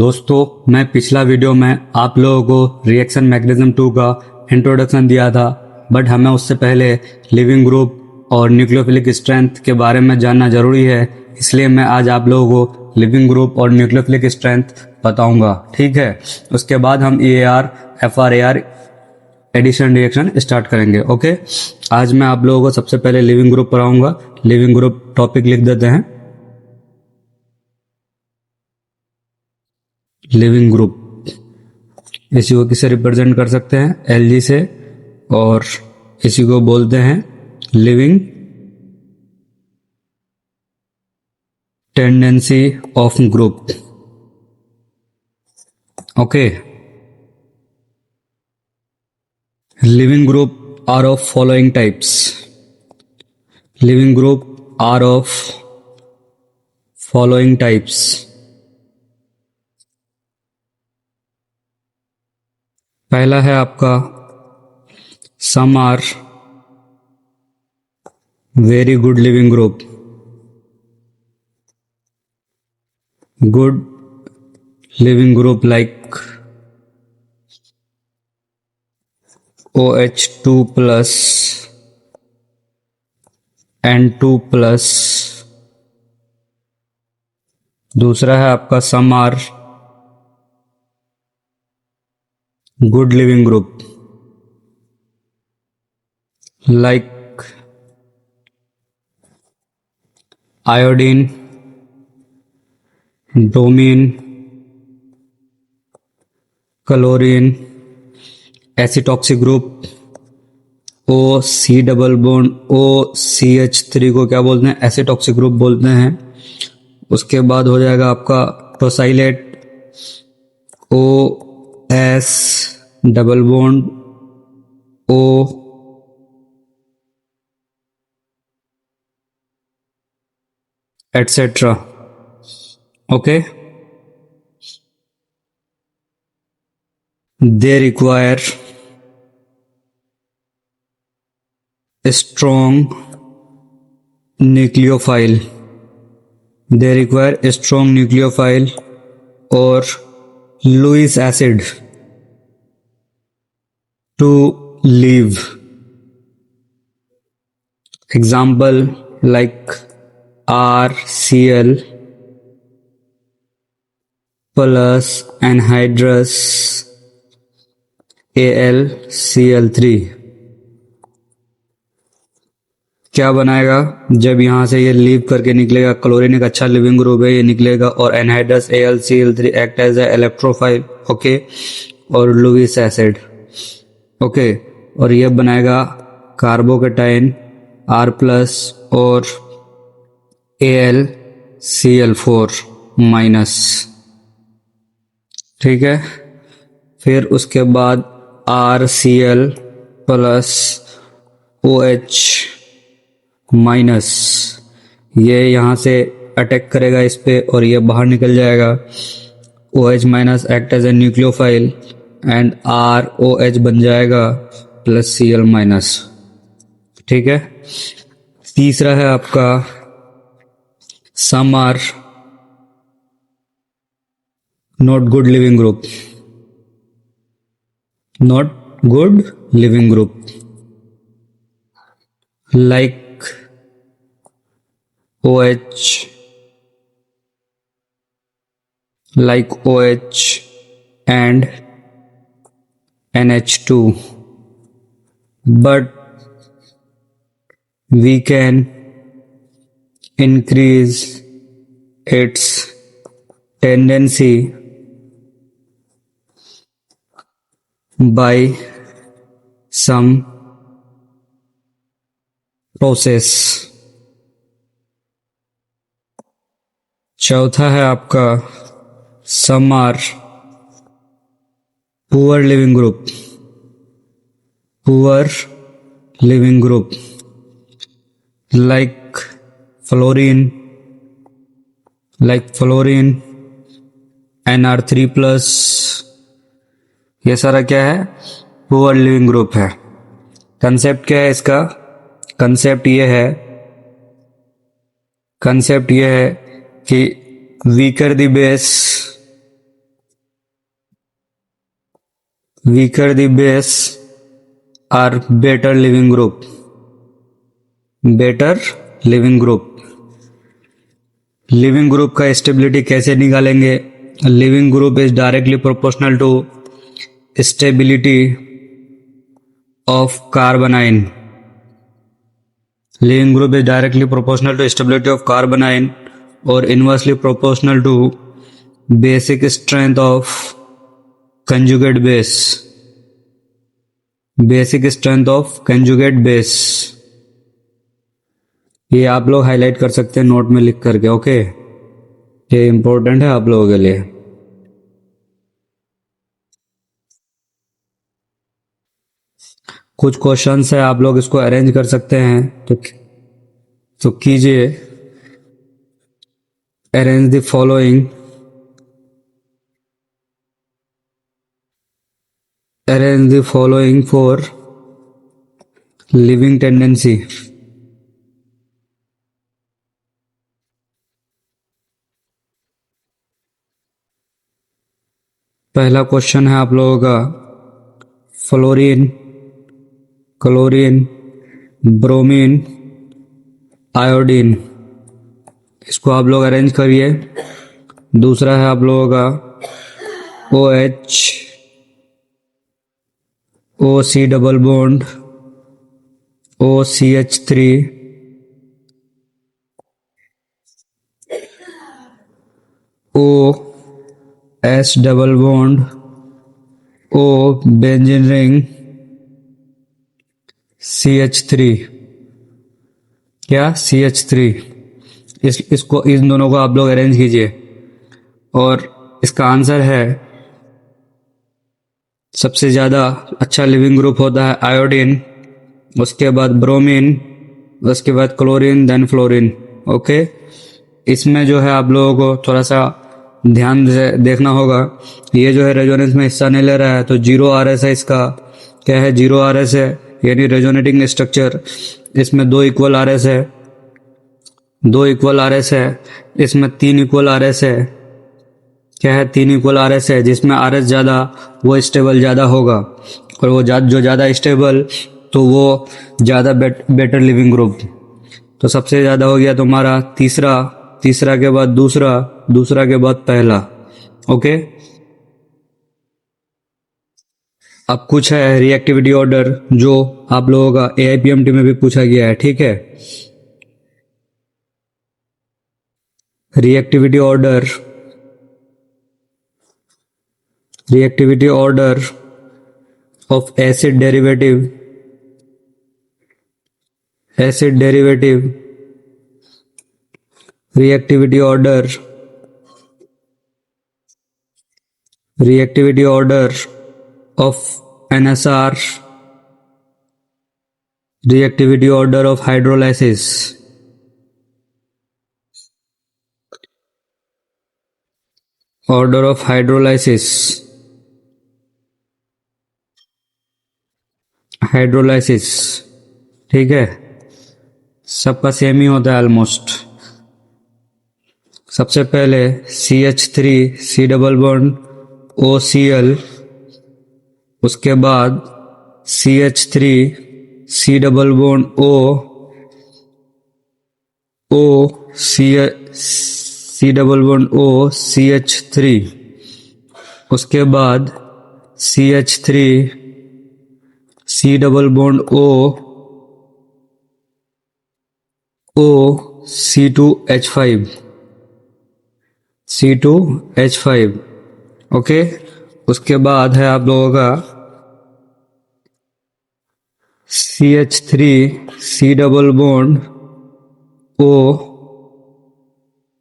दोस्तों, मैं पिछला वीडियो में आप लोगों को रिएक्शन मैकेनिज्म 2 का इंट्रोडक्शन दिया था, बट हमें उससे पहले लिविंग ग्रुप और न्यूक्लियोफिलिक स्ट्रेंथ के बारे में जानना जरूरी है। इसलिए मैं आज आप लोगों को लिविंग ग्रुप और न्यूक्लियोफिलिक स्ट्रेंथ बताऊंगा, ठीक है। उसके बाद हम EAR, FRAR addition reaction start करेंगे। ओके, आज मैं आप लोगों को सबसे पहले लिविंग ग्रुप पढ़ाऊंगा। लिविंग ग्रुप टॉपिक लिख देते हैं, लिविंग ग्रुप। इसी को किससे रिप्रेजेंट कर सकते हैं? Lg से, और इसी को बोलते हैं leaving tendency of group. Okay, leaving group are of following types. Leaving group are of following types. पहला है आपका some are very good leaving group. Good leaving group like OH2 plus N2 plus। दूसरा है आपका some are good leaving group like iodine, bromine, chlorine, acetoxy group, OC double bond OCH3 को क्या बोलते हैं? एसिटॉक्सिक ग्रुप बोलते हैं। उसके बाद हो जाएगा आपका tosylate, OS double bond O etcetera. Okay, they require a strong nucleophile। They require a strong nucleophile or Lewis acid to live। Example like RCl plus anhydrous AlCl3। क्या बनाएगा? जब यहां से ये लीव करके निकलेगा, क्लोरीन एक अच्छा लिविंग ग्रुप है, ये निकलेगा, और anhydrous AlCl3 act as a electrophile. Okay, और लुईस एसिड। ओके, और ये बनाएगा कार्बोकेटाइन R प्लस और AlCl4 माइनस, ठीक है। फिर उसके बाद RCl प्लस OH माइनस, ये यहाँ से अटैक करेगा इस पे और ये बाहर निकल जाएगा। OH minus act as a nucleophile and ROH बन जाएगा प्लस Cl माइनस, ठीक है। तीसरा है आपका some are not good leaving group. Not good leaving group like OH, like OH and NH2, but we can increase its tendency by some process। चौथा है आपका some are poor leaving group. Poor leaving group like fluorine Nr3 plus. ये सारा क्या है? Poor leaving group है। Concept क्या है इसका? कंसेप्ट ये है कि weaker the base weaker the base are better living group. Better leaving group. Leaving group का स्टेबिलिटी कैसे निकालेंगे? Leaving group is directly proportional to stability of carbanion. Leaving group is directly proportional to stability of carbanion और inversely proportional to basic strength of conjugate base. Basic strength of conjugate base. ये आप लोग highlight कर सकते हैं note में लिख करके. ओके, ये इंपॉर्टेंट है आप लोगों के लिए. कुछ क्वेश्चंस है, आप लोग इसको अरेंज कर सकते हैं तो कीजिए. Arrange the following. Arrange the following for living tendency. पहला क्वेश्चन है आप लोगों का फ्लोरीन, क्लोरीन, ब्रोमीन, आयोडीन. इसको आप लोग अरेंज करिए. दूसरा है आप लोगों का OH, OC double bond, OCH3, OS double bond, O benzene ring, CH3. क्या? CH3. इसको इन दोनों को आप लोग अरेंज कीजिए और इसका आंसर है सबसे ज़्यादा अच्छा लिविंग ग्रुप होता है आयोडीन, उसके बाद ब्रोमीन, उसके बाद क्लोरीन, देन फ्लोरीन. ओके, इसमें जो है आप लोगों को थोड़ा सा ध्यान से देखना होगा. ये जो है रेजोनेंस में हिस्सा नहीं ले रहा है तो 0 RS है. इसका क्या है? 0 RS है, यानी रेजोनेटिंग स्ट्रक्चर. इसमें 2 इक्वल RS है, 2 इक्वल RS है. इसमें 3 इक्वल RS है. क्या है? 3 इक्वल RS है, जिसमें RS ज़्यादा वो स्टेबल ज़्यादा होगा और वो जो ज़्यादा स्टेबल तो वो ज़्यादा बेटर लिविंग ग्रुप. तो सबसे ज़्यादा हो गया तुम्हारा तीसरा, तीसरा के बाद दूसरा, दूसरा के बाद पहला. ओके, अब कुछ है रिएक्टिविटी ऑर्डर जो आप लोगों का AIPMT में भी पूछा गया है. ठीक है, reactivity order, reactivity order of acid derivative, acid derivative, reactivity order, reactivity order of NSR, reactivity order of hydrolysis. Order of hydrolysis, hydrolysis. ठीक है, सबका सेम ही होता है ऑलमोस्ट. सबसे पहले CH3 C double bond OCl, उसके बाद CH3 C double bond C double bond CH3, उसके बाद CH3 C double bond C2H5, C2H5. Okay, उसके बाद है आप लोगों का CH3 C double bond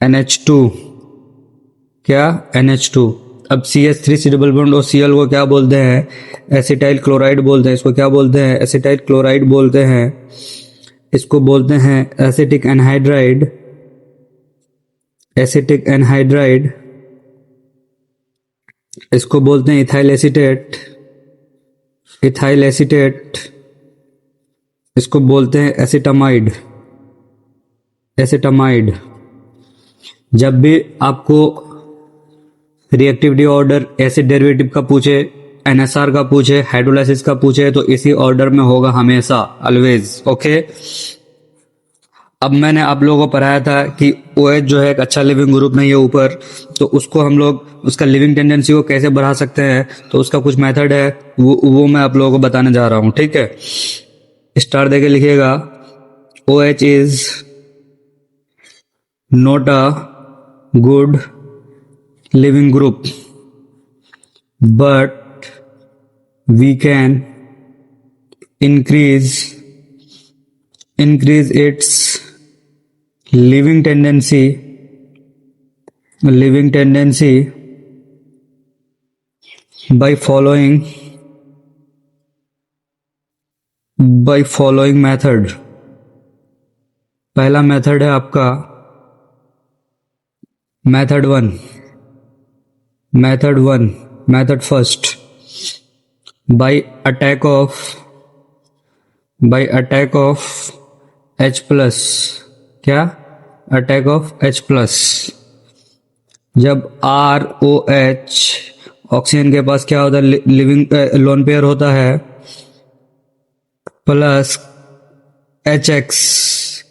NH2. क्या? NH2. अब CH3 C double bond OCl को क्या बोलते हैं? एसिटाइल क्लोराइड बोलते हैं. इसको क्या बोलते हैं? एसिटाइल क्लोराइड बोलते हैं. इसको बोलते हैं एसिटिक एनहाइड्राइड, एसिटिक एनहाइड्राइड. इसको बोलते हैं इथाइल एसीटेट, इथाइल एसीटेट. इसको बोलते हैं एसिटामाइड, एसिटामाइड. जब भी आपको रिएक्टिविटी ऑर्डर एसिड डेरिवेटिव का पूछे NSR का पूछे, हाइड्रोलाइसिस का पूछे, तो इसी ऑर्डर में होगा हमेशा, ऑलवेज। ओके, अब मैंने आप लोगों को पढ़ाया था कि OH जो है एक अच्छा लिविंग ग्रुप नहीं है ऊपर, तो उसको हम लोग उसका लिविंग टेंडेंसी को कैसे बढ़ा सकते हैं, तो उसका कुछ मेथड है, वो मैं आप लोगों को बताने जा रहा हूँ। ठीक है, स्टार देके लिखिएगा, OH is not a good leaving group, but we can increase its living tendency by following method। पहला मेथड है आपका method first, by attack of H plus. क्या? Attack of H plus. जब ROH ऑक्सीजन के पास क्या होता है, लिविंग लोन पेयर होता है, प्लस HX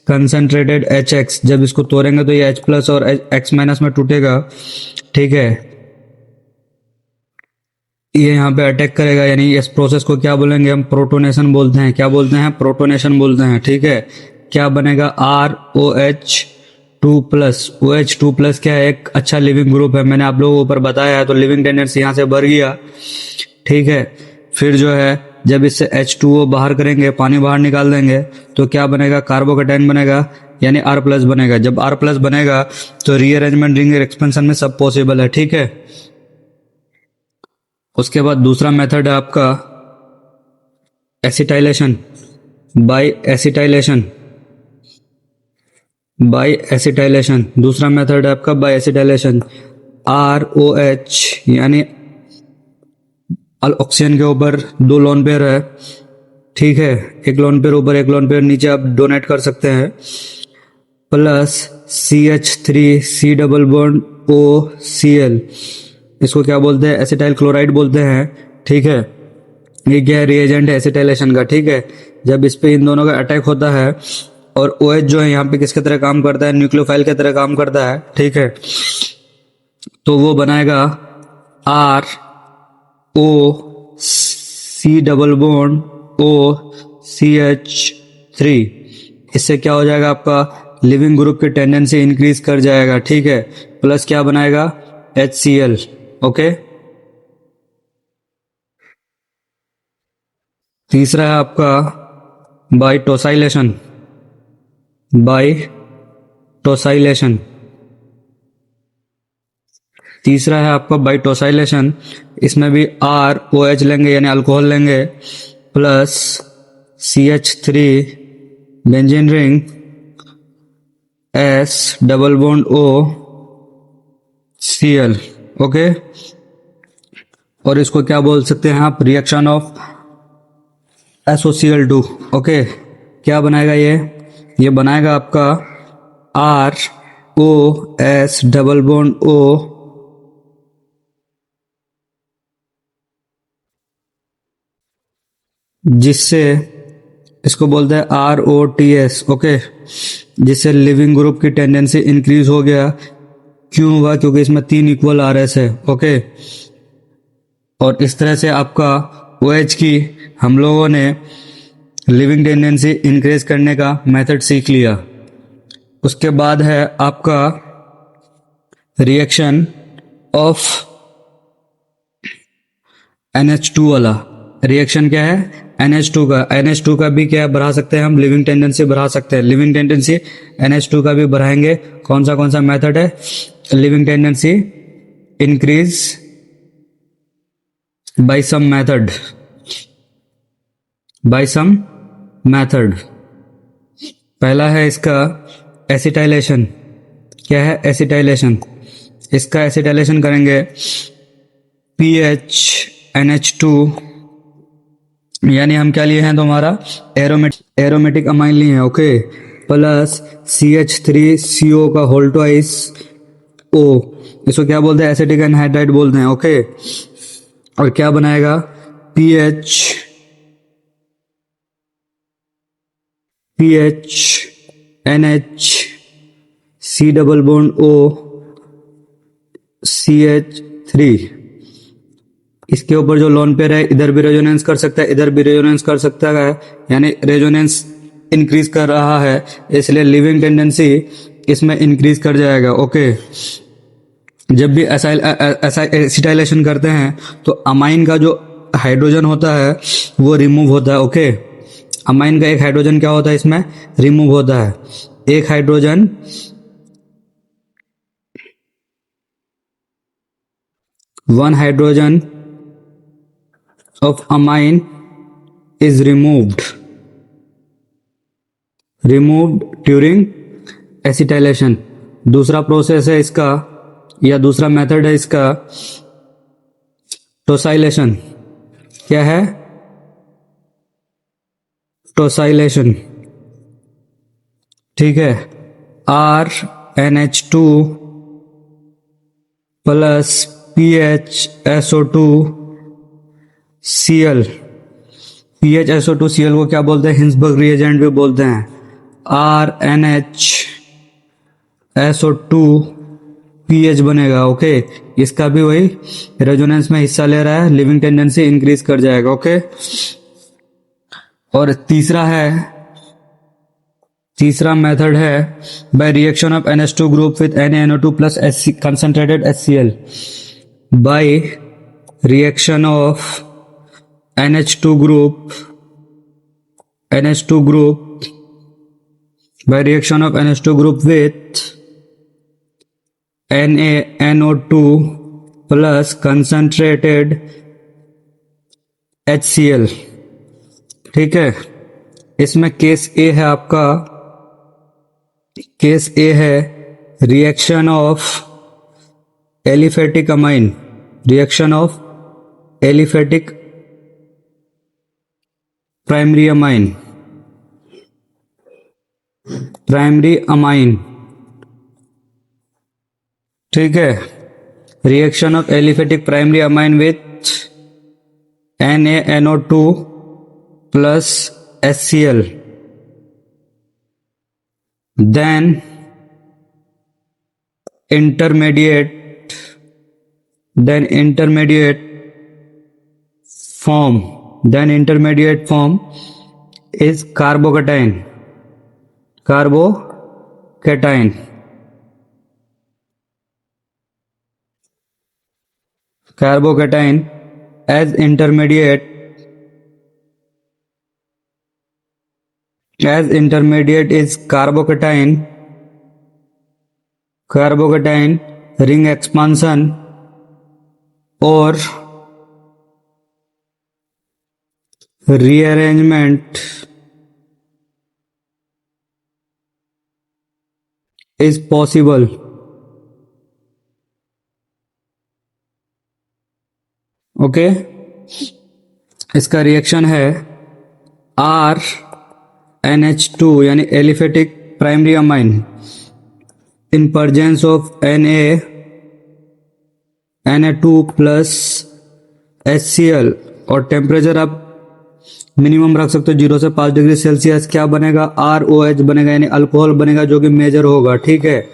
कंसंट्रेटेड HX, जब इसको तोड़ेंगे तो ये H प्लस और X माइनस में टूटेगा। ठीक है, ये यहाँ पे अटैक करेगा, यानी इस प्रोसेस को क्या बोलेंगे हम, प्रोटोनेशन बोलते हैं। क्या बोलते हैं? प्रोटोनेशन बोलते हैं। ठीक है, क्या बनेगा, ROH2 प्लस। OH2 प्लस क्या है, एक अच्छा लिविंग ग्रुप है, मैंने आप लोगों को ऊपर बताया है, तो लिविंग टेंडेंसी यहाँ से बढ़ गया। ठीक है, फिर जो है जब इससे H2O बाहर करेंगे, पानी बाहर निकाल देंगे, तो क्या बनेगा, कार्बोकेटाइन बनेगा, यानी R प्लस बनेगा। जब R प्लस बनेगा तो रीअरेंजमेंट रिंग एक्सपेंशन में सब पॉसिबल है। ठीक है, उसके बाद दूसरा मेथड है आपका एसिटाइलेशन बाय एसिटाइलेशन। दूसरा मेथड है आपका बाय एसिटाइलेशन। ROH यानी ऑक्सीजन के ऊपर दो लोन पेयर है। ठीक है, एक लोन पेयर ऊपर, एक लोन पेयर नीचे आप डोनेट कर सकते हैं, plus CH3C double bond OCl, इसको क्या बोलते हैं, एसिटाइल क्लोराइड बोलते हैं। ठीक है, ये क्या है, रिएजेंट है एसिटाइलेशन का। ठीक है, जब इस पे इन दोनों का अटैक होता है और OH जो है यहाँ पे किसके तरह काम करता है, न्यूक्लियोफाइल की तरह काम करता है। ठीक है, तो वो बनाएगा ROC डबल बॉन्ड OCH3। इससे क्या हो जाएगा, आपका लिविंग ग्रुप की टेंडेंसी इंक्रीज कर जाएगा। ठीक है, प्लस क्या बनाएगा, HCl। ओके, तीसरा है आपका बाइटोसाइलेशन। तीसरा है आपका बाइटोसाइलेशन। इसमें भी ROH लेंगे यानी अल्कोहल लेंगे, plus CH3 benzene ring S double bond OCl। Okay, और इसको क्या बोल सकते हैं आप, रिएक्शन ऑफ SOCl2। ओके, क्या बनाएगा ये बनाएगा आपका ROS डबल बॉन्ड O जिससे इसको बोलते हैं ROTS। ओके, जिससे लिविंग ग्रुप की टेंडेंसी इंक्रीज हो गया। क्यों हुआ, क्योंकि इसमें 3 इक्वल RS है। ओके, और इस तरह से आपका OH की हम लोगों ने लिविंग टेंडेंसी इंक्रीज करने का मेथड सीख लिया। उसके बाद है आपका रिएक्शन ऑफ NH2 वाला। रिएक्शन क्या है, NH2 का भी क्या बढ़ा सकते हैं हम, लिविंग टेंडेंसी बढ़ा सकते हैं। लिविंग टेंडेंसी NH2 का भी बढ़ाएंगे। कौन सा मेथड है, leaving tendency increase by some method. पहला है इसका एसिटाइलेशन। क्या है, एसिटाइलेशन। इसका एसिटाइलेशन करेंगे PHNH2, यानी हम क्या लिए हैं, तुम्हारा एरोमेटिक अमाइन लिए हैं। ओके, प्लस CH3CO का होल ट्वाइस O, इसको क्या बोलते हैं, एसिटिक एनहाइड्राइड बोलते हैं। ओके, और क्या बनाएगा, PH PH NH C double bond O CH3। इसके ऊपर जो लोन पेयर है इधर भी रेजोनेंस कर सकता है, इधर भी रेजोनेंस कर सकता है, यानी रेजोनेंस इंक्रीज कर रहा है, इसलिए लिविंग टेंडेंसी इसमें इंक्रीज कर जाएगा। ओके, जब भी एसिटाइलेशन करते हैं तो अमाइन का जो हाइड्रोजन होता है वो रिमूव होता है। ओके, अमाइन का एक हाइड्रोजन क्या होता है, इसमें रिमूव होता है। एक hydrogen one hydrogen of amine is removed during acetylation। दूसरा प्रोसेस है इसका, या दूसरा मेथड है इसका, टोसाइलेशन। क्या है, टोसाइलेशन। ठीक है, RNH2 plus PHSO2 Cl। PHSO2 Cl को क्या बोलते हैं, हिंसबर्ग रिएजेंट भी बोलते हैं। RNHSO2 पीएच बनेगा। ओके, इसका भी वही रेजोनेंस में हिस्सा ले रहा है, लिविंग टेंडेंसी इंक्रीज कर जाएगा। ओके, और तीसरा मेथड है by reaction of NH2 group with NaNO2 plus concentrated HCl। By reaction of NH2 group by reaction of NH2 group with NaNO2 plus concentrated HCl। ठीक है, इसमें केस ए है आपका, केस ए है reaction of aliphatic amine, reaction of aliphatic primary amine. ठीक है, reaction of aliphatic primary amine with NaNO2 plus HCl, then intermediate form is carbocation as intermediate is carbocation ring expansion और rearrangement is possible। Okay, इसका reaction है RNH2 यानी aliphatic primary amine in presence of Na2 plus HCl, और temperature आप minimum रख सकते हो 0 से 5 डिग्री सेल्सियस। क्या बनेगा, ROH बनेगा, यानी अल्कोहल बनेगा, जो कि मेजर होगा। ठीक है,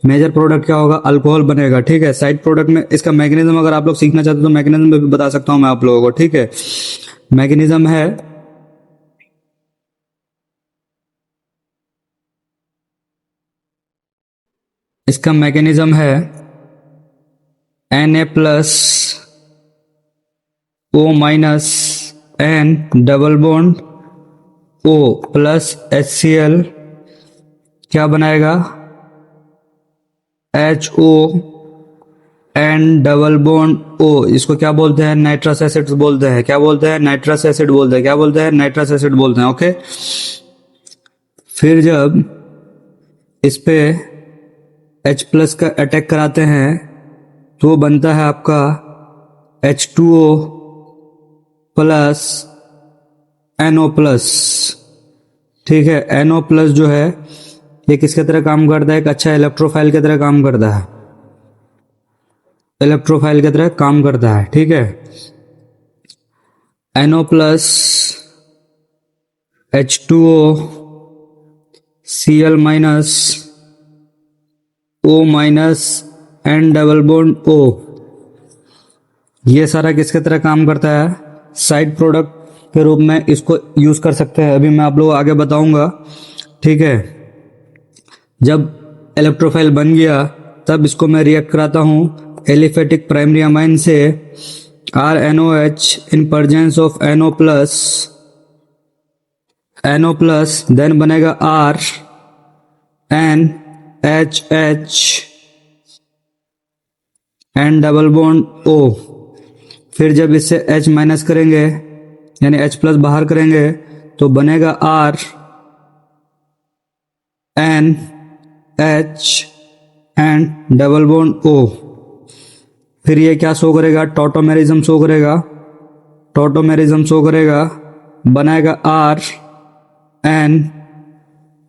मेजर प्रोडक्ट क्या होगा, अल्कोहल बनेगा। ठीक है, साइड प्रोडक्ट में इसका मैकेनिज्म अगर आप लोग सीखना चाहते हो तो मैकेनिज्म भी बता सकता हूं मैं आप लोगों को। ठीक है, मैकेनिज्म है इसका मैकेनिज्म है Na plus O minus N double bond O plus HCl क्या बनाएगा, HO N double bond O। इसको क्या बोलते हैं, नाइट्रस एसिड बोलते हैं। क्या बोलते हैं, नाइट्रस एसिड बोलते हैं। क्या बोलते हैं, नाइट्रस एसिड बोलते हैं। ओके, फिर जब इस पे H प्लस का अटैक कराते हैं तो बनता है आपका H2O प्लस NO प्लस। ठीक है, NO प्लस जो है ये किसके तरह काम करता है, एक अच्छा इलेक्ट्रोफाइल की तरह काम करता है। इलेक्ट्रोफाइल की तरह काम करता है, ठीक है। NO plus H2O Cl minus O minus N double bond O, ये सारा किसके तरह काम करता है? साइड प्रोडक्ट के रूप में इसको यूज कर सकते हैं, अभी मैं आप लोगों को आगे बताऊंगा, ठीक है। जब इलेक्ट्रोफाइल बन गया तब इसको मैं रिएक्ट कराता हूँ एलिफेटिक प्राइमरी अमाइन से RNOH in presence of NO plus, then बनेगा RNHH N double bond O। फिर जब इससे H माइनस करेंगे यानी H प्लस बाहर करेंगे तो बनेगा RNH N double bond O। फिर ये क्या शो करेगा? टॉटोमेरिज्म शो करेगा, टॉटोमेरिज्म शो करेगा, बनाएगा RN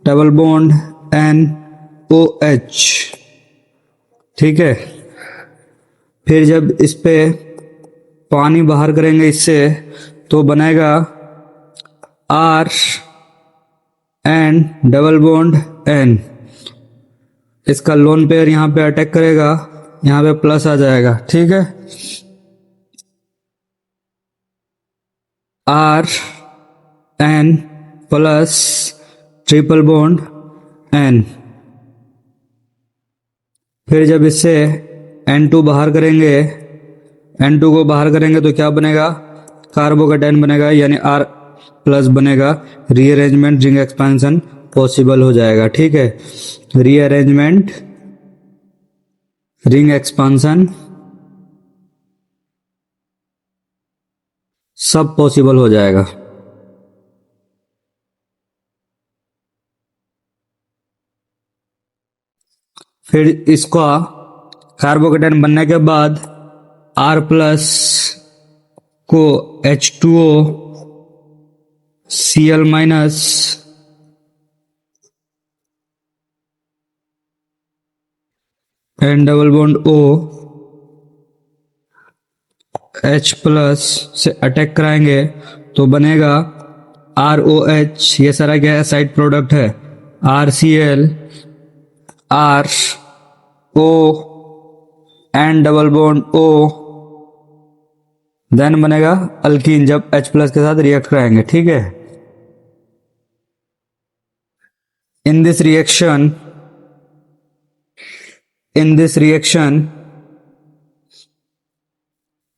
डबल बॉन्ड NOH, ठीक है। फिर जब इस पे पानी बाहर करेंगे इससे तो बनेगा RN डबल बॉन्ड N। इसका लोन पेयर यहाँ पे अटैक करेगा, यहाँ पे प्लस आ जाएगा, ठीक है। RN plus triple bond N। फिर जब इससे N2 बाहर करेंगे, N2 को बाहर करेंगे तो क्या बनेगा? कार्बोकेटाइन बनेगा यानी R प्लस बनेगा, रीअरेंजमेंट रिंग एक्सपेंशन पॉसिबल हो जाएगा, ठीक है। रीअरेंजमेंट रिंग एक्सपेंशन सब पॉसिबल हो जाएगा। फिर इसका कार्बोकेटाइन बनने के बाद R प्लस को H2O Cl minus N double bond O H plus से अटैक कराएंगे तो बनेगा ROH, ये सारा क्या है? साइड प्रोडक्ट है, RCl RO N double bond O, then बनेगा अल्कीन जब H प्लस के साथ रिएक्ट कराएंगे, ठीक है। In this reaction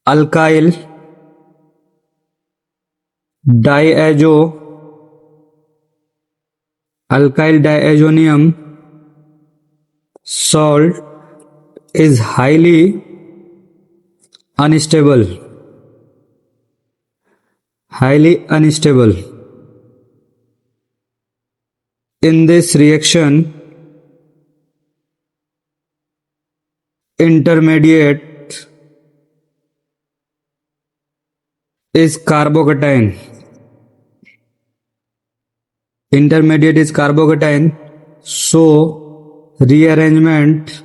alkyl diazonium salt is highly unstable, in this reaction intermediate is carbocation, so rearrangement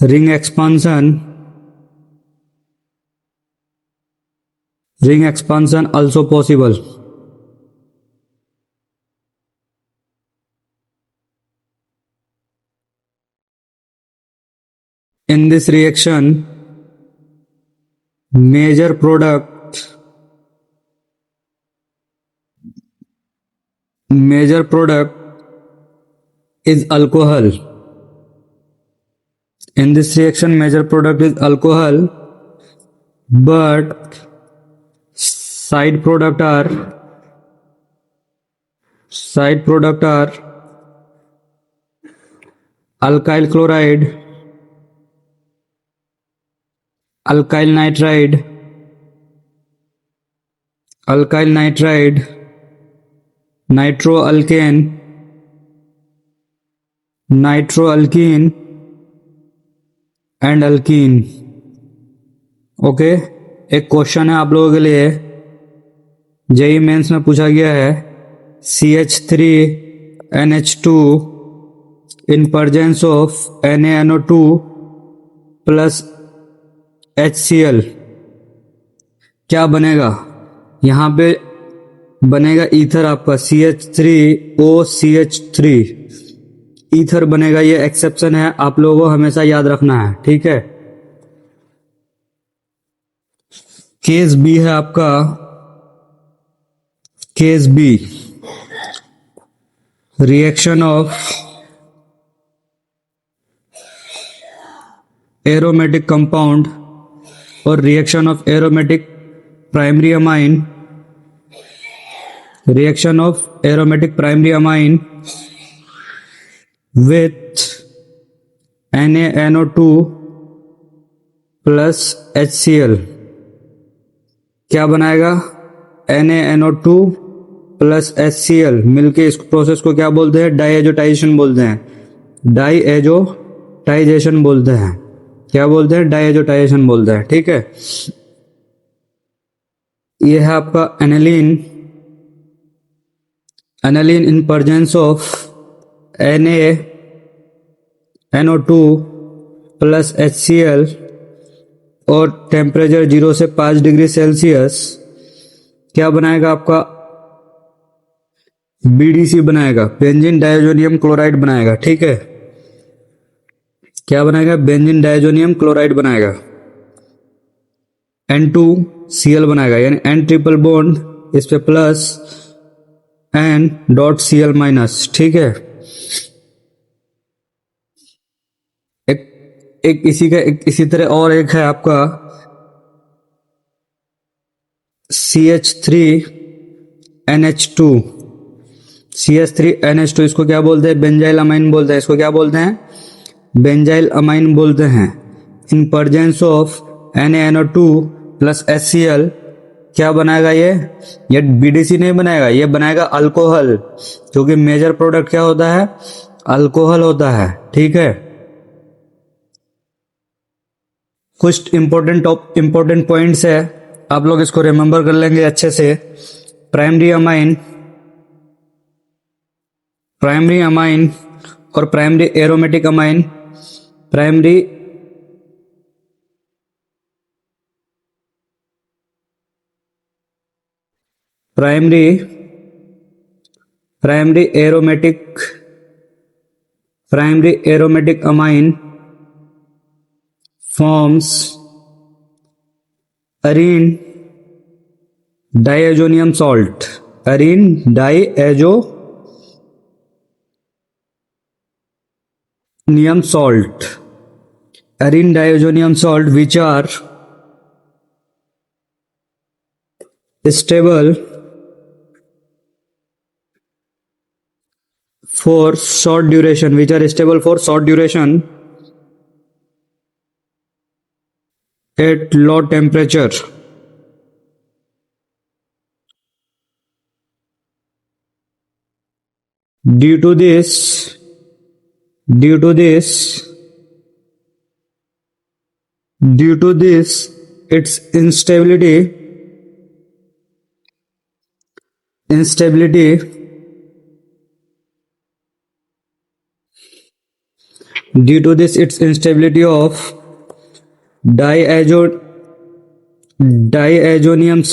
ring expansion also possible. In this reaction major product is alcohol. In this reaction major product is alcohol, but side product are alkyl chloride, alkyl nitride, nitroalkene and alkyne. Okay, एक question है आप लोगों के लिए, JEE mains में पूछा गया है, CH3NH2 in presence of NaNO2 plus HCl क्या बनेगा? यहाँ पे बनेगा ईथर आपका CH3OCH3 ईथर बनेगा। ये एक्सेप्शन है, आप लोगों को हमेशा याद रखना है, ठीक है। केस बी है आपका, case B reaction of aromatic compound और reaction of aromatic primary amine, reaction of aromatic primary amine with NaNO2 plus HCl क्या बनाएगा? NaNO2 प्लस HCl मिलके इस प्रोसेस को क्या बोलते हैं? डाइएजोटाइजेशन बोलते हैं। डाइएजोटाइजेशन बोलते हैं। क्या बोलते हैं? डाइएजोटाइजेशन बोलते हैं, ठीक है। ये है आपका aniline. Aniline in presence of NaNO2 plus HCl और टेम्परेचर 0 से 5 डिग्री सेल्सियस क्या बनाएगा आपका? BDC बनाएगा, बेंजीन डाइजोनियम क्लोराइड बनाएगा, ठीक है। क्या बनाएगा? बेंजीन डाइजोनियम क्लोराइड बनाएगा। N2Cl बनाएगा, यानी N ट्रिपल बॉन्ड इस पे प्लस N.Cl माइनस, ठीक है। एक इसी तरह और एक है आपका CH3NH2। CH3NH2 इसको क्या बोलते हैं? बेंजाइल अमाइन बोलते हैं। इसको क्या बोलते हैं? बेंजाइल अमाइन बोलते हैं। इन presence of NaNO2 plus HCl क्या बनाएगा? ये BDC नहीं बनाएगा, ये बनाएगा अल्कोहल, क्योंकि मेजर प्रोडक्ट क्या होता है? अल्कोहल होता है, ठीक है। कुछ इंपॉर्टेंट पॉइंट्स है, आप लोग इसको रिमेंबर कर लेंगे अच्छे से। प्राइमरी अमाइन और primary aromatic amine. Primary aromatic amine forms arene diazonium salt, which are stable for short duration, at low temperature. Due to this its instability of diazonium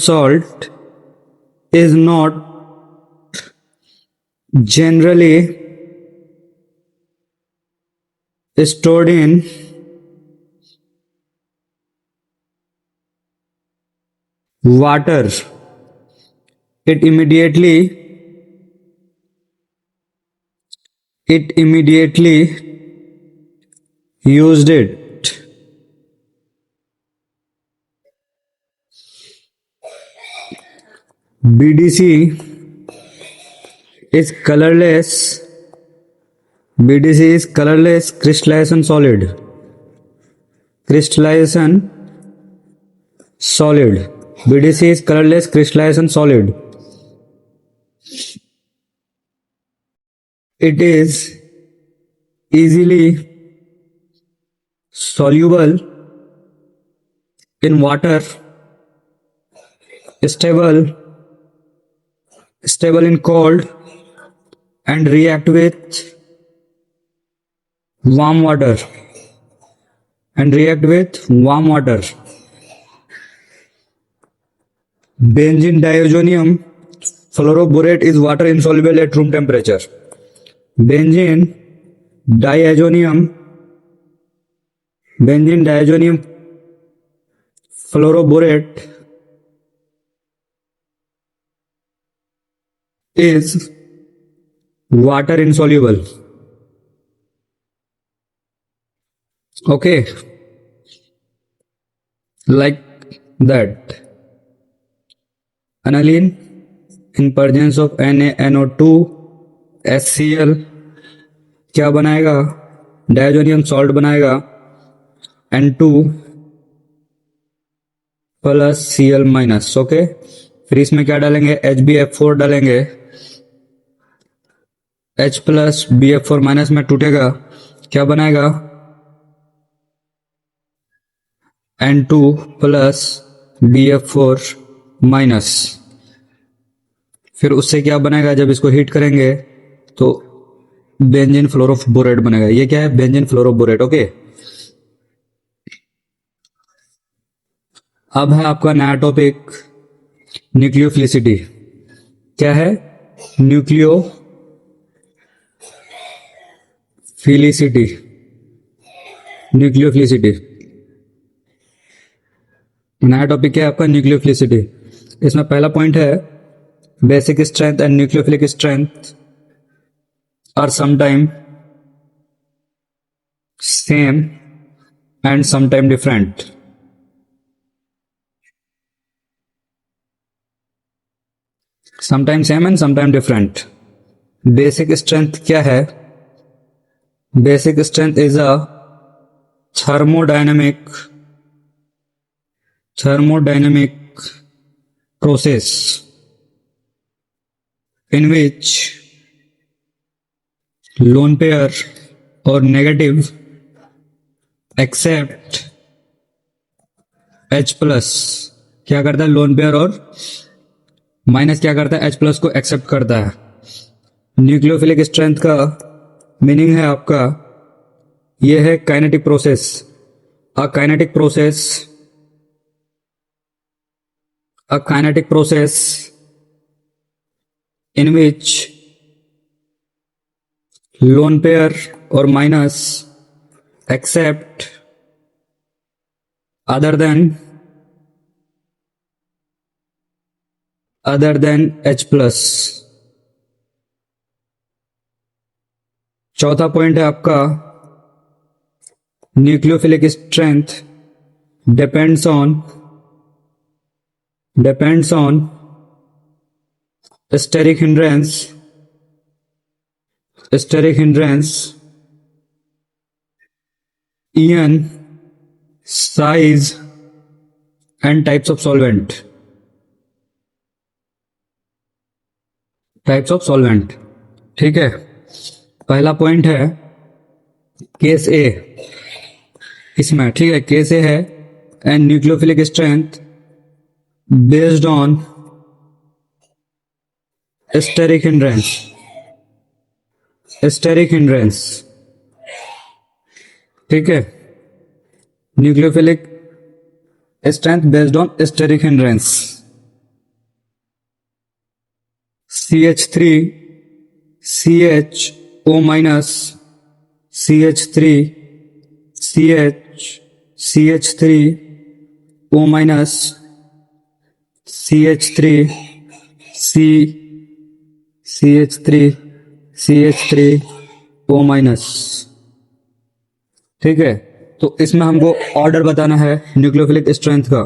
salt is not generally stored in water. It immediately used it. BDC is colorless crystallization solid. BDC is colorless crystallization solid. It is easily soluble in water, stable in cold and react with warm water Benzene diazonium fluoroborate is water insoluble at room temperature. Benzene diazonium fluoroborate is water insoluble. Okay, like that. Aniline in presence of NaNO2 HCl क्या बनाएगा? Diazonium salt बनाएगा N2 plus Cl minus. Okay, फिर इसमें क्या डालेंगे? HbF4 डालेंगे. H plus BF4 minus में टूटेगा, क्या बनाएगा? N2 plus BF4 minus. फिर उससे क्या बनेगा? जब इसको हीट करेंगे तो बेंजीन फ्लोरोबोरेट बनेगा. ये क्या है? Benzene fluoroborate. ओके, अब है आपका नया टॉपिक न्यूक्लियोफिलिसिटी. क्या है? न्यूक्लियोफिलिसिटी. नया टॉपिक क्या है आपका? न्यूक्लियोफिलिसिटी. इसमें पहला पॉइंट है basic strength and nucleophilic strength are sometime same and sometime different. Sometime same and sometime different. Basic strength क्या है? Basic strength is a thermodynamic process in which lone pair or negative accept H plus. क्या करता है? Lone pair और minus क्या करता है? H plus को एक्सेप्ट करता है. न्यूक्लियोफिलिक स्ट्रेंथ का मीनिंग है आपका, यह है kinetic process. A kinetic process in which lone pair or minus accept other than H plus. चौथा पॉइंट है आपका nucleophilic strength depends on steric hindrance, ion size and types of solvent. ठीक है, पहला पॉइंट है केस ए. इसमें ठीक है, केस ए है and nucleophilic strength based on steric hindrance. ठीक है, nucleophilic strength based on steric hindrance. CH3 CHO minus CH3 CH3O minus CH3O minus. ठीक है, तो इसमें हमको ऑर्डर बताना है न्यूक्लियोफिलिक स्ट्रेंथ का.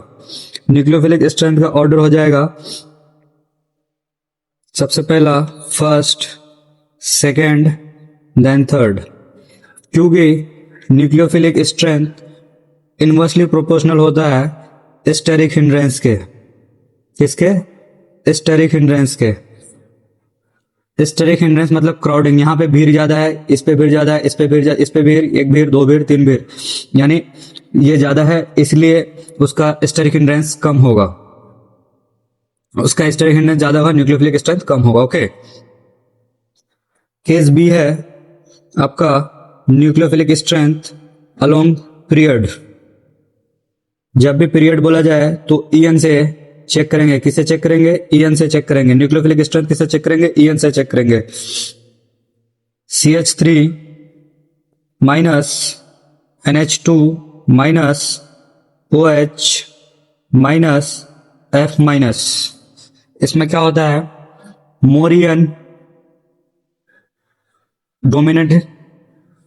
न्यूक्लियोफिलिक स्ट्रेंथ का ऑर्डर हो जाएगा, सबसे पहला फर्स्ट, सेकेंड, देन थर्ड. क्योंकि न्यूक्लियोफिलिक स्ट्रेंथ इनवर्सली प्रोपोर्शनल होता है स्टेरिक हिंड्रेंस के. किसके? स्टेरिक हिंड्रेंस के. स्टेरिक हिंड्रेंस मतलब क्राउडिंग. यहाँ पे भीड़ ज्यादा है, इस पे भीड़ ज्यादा है, इस पे भीड़, इस पे भीड़, एक भीड़, दो भीड़, तीन भीड़, यानी ये ज्यादा है, इसलिए उसका स्टेरिक हिंड्रेंस कम होगा. उसका स्टेरिक हिंड्रेंस ज्यादा होगा, न्यूक्लियोफिलिक स्ट्रेंथ कम होगा. ओके, केस बी है आपका न्यूक्लियोफिलिक स्ट्रेंथ अलोंग पीरियड। जब भी पीरियड बोला जाए तो ईएन से चेक करेंगे। किसे चेक करेंगे? ईएन से चेक करेंगे। न्यूक्लियोफिलिक स्ट्रेंथ किसे चेक करेंगे? ईएन से चेक करेंगे। CH3 minus NH2 minus OH minus F minus. इसमें क्या होता है? मोर ईएन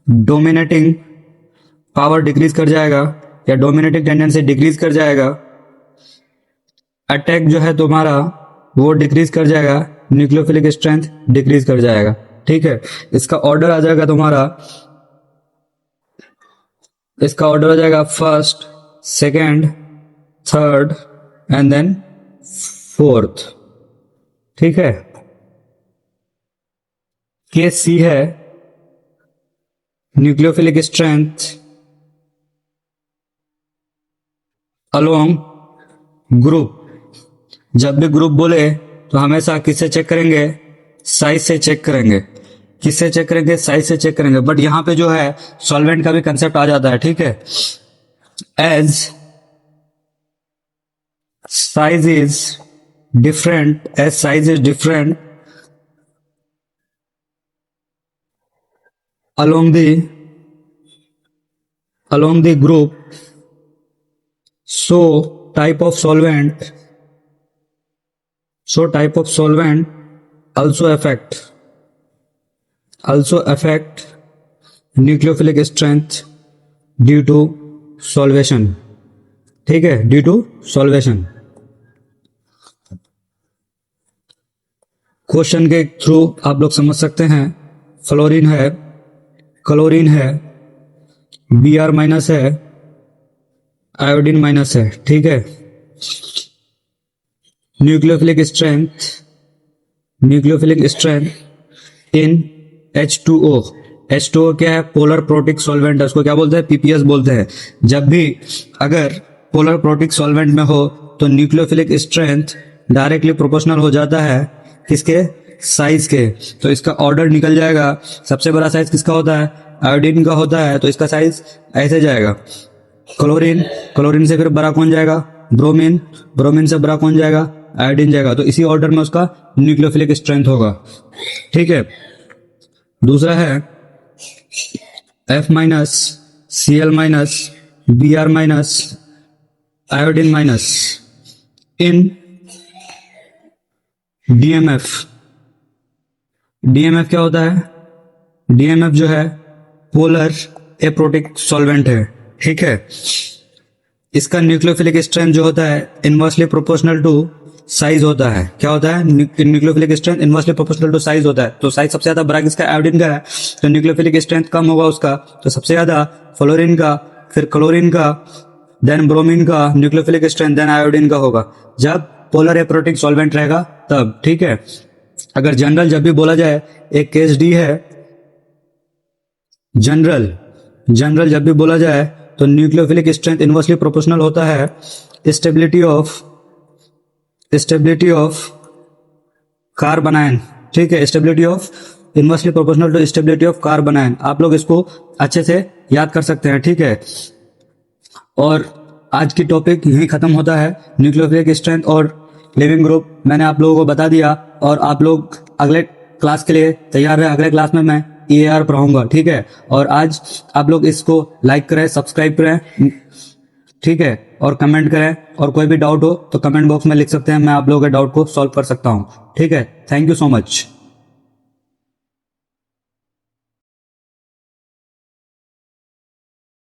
डोमिनेटिंग पावर डिक्रीज कर जाएगा या डोमिनेटिंग टेंडेंसी डिक्रीज कर जाएगा। अटैक जो है तुम्हारा वो डिक्रीज कर जाएगा, न्यूक्लियोफिलिक स्ट्रेंथ डिक्रीज कर जाएगा। ठीक है, इसका ऑर्डर आ जाएगा तुम्हारा, इसका ऑर्डर आ जाएगा first, second, third and then fourth. ठीक है, केस सी है न्यूक्लियोफिलिक स्ट्रेंथ अलोंग ग्रुप। जब भी ग्रुप बोले तो हमेशा किससे चेक करेंगे? साइज से चेक करेंगे। किससे चेक करेंगे? साइज से चेक करेंगे। बट यहां पे जो है सॉल्वेंट का भी कंसेप्ट आ जाता है। ठीक है, as size is different, as size is different along the group, so type of solvent also affect nucleophilic strength due to solvation। ठीक है, ड्यू टू सॉल्वेशन। क्वेश्चन के थ्रू आप लोग समझ सकते हैं। फ्लोरीन है, क्लोरीन है, Br माइनस है, आयोडीन माइनस है। ठीक है, nucleophilic strength in H2O। H2O क्या है? पोलर प्रोटिक सॉल्वेंट है, उसको क्या बोलते हैं? PPS बोलते हैं। जब भी अगर पोलर प्रोटिक सॉल्वेंट में हो तो न्यूक्लियोफिलिक स्ट्रेंथ डायरेक्टली प्रोपोर्शनल हो जाता है किसके? साइज के। तो इसका ऑर्डर निकल जाएगा। सबसे बड़ा साइज किसका होता है? आयोडीन का होता है, तो इसका साइज ऐसे जाएगा। क्लोरीन से फिर बड़ा कौन जाएगा? ब्रोमीन से बड़ा कौन जाएगा? आयोडीन जाएगा। तो इसी ऑर्डर में उसका न्यूक्लियोफिलिक स्ट्रेंथ होगा। ठीक है, दूसरा है F minus, Cl minus, Br minus, iodine minus in DMF। DMF क्या होता है? DMF जो है पोलर एप्रोटिक सॉल्वेंट है। ठीक है, इसका न्यूक्लियोफिलिक स्ट्रेंथ जो होता है इनवर्सली प्रोपोर्शनल टू साइज होता है। क्या होता है? Nucleophilic strength inversely proportional to size होता है। तो साइज सबसे ज्यादा बड़ा किसका? आयोडीन का है, तो न्यूक्लियोफिलिक स्ट्रेंथ कम होगा उसका। तो सबसे ज्यादा फ्लोरीन का, फिर क्लोरीन का, देन ब्रोमीन का न्यूक्लियोफिलिक स्ट्रेंथ, देन आयोडीन का होगा जब पोलर एप्रोटिक सॉल्वेंट रहेगा तब। ठीक है, अगर जनरल जब भी बोला जाए, एक केस डी है जनरल जब भी बोला जाए तो न्यूक्लियोफिलिक स्ट्रेंथ इनवर्सली प्रोपोर्शनल होता है स्टेबिलिटी ऑफ कार्बन आयन। ठीक है, stability of inversely proportional to stability of carbon ion. आप लोग इसको अच्छे से याद कर सकते हैं। ठीक है, और आज की टॉपिक यही खत्म होता है। न्यूक्लियोफिलिक स्ट्रेंथ और लिविंग ग्रुप मैंने आप लोगों को बता दिया, और आप लोग अगले क्लास के लिए तैयार रहे। अगले क्लास में मैं EAR पढ़ाऊंगा। ठीक है, और आज आप लोग इसको लाइक करें, सब्सक्राइब करें। ठीक है, और कमेंट करें, और कोई भी डाउट हो तो कमेंट बॉक्स में लिख सकते हैं, मैं आप लोगों के डाउट को सॉल्व कर सकता हूं। ठीक है, थैंक यू सो मच।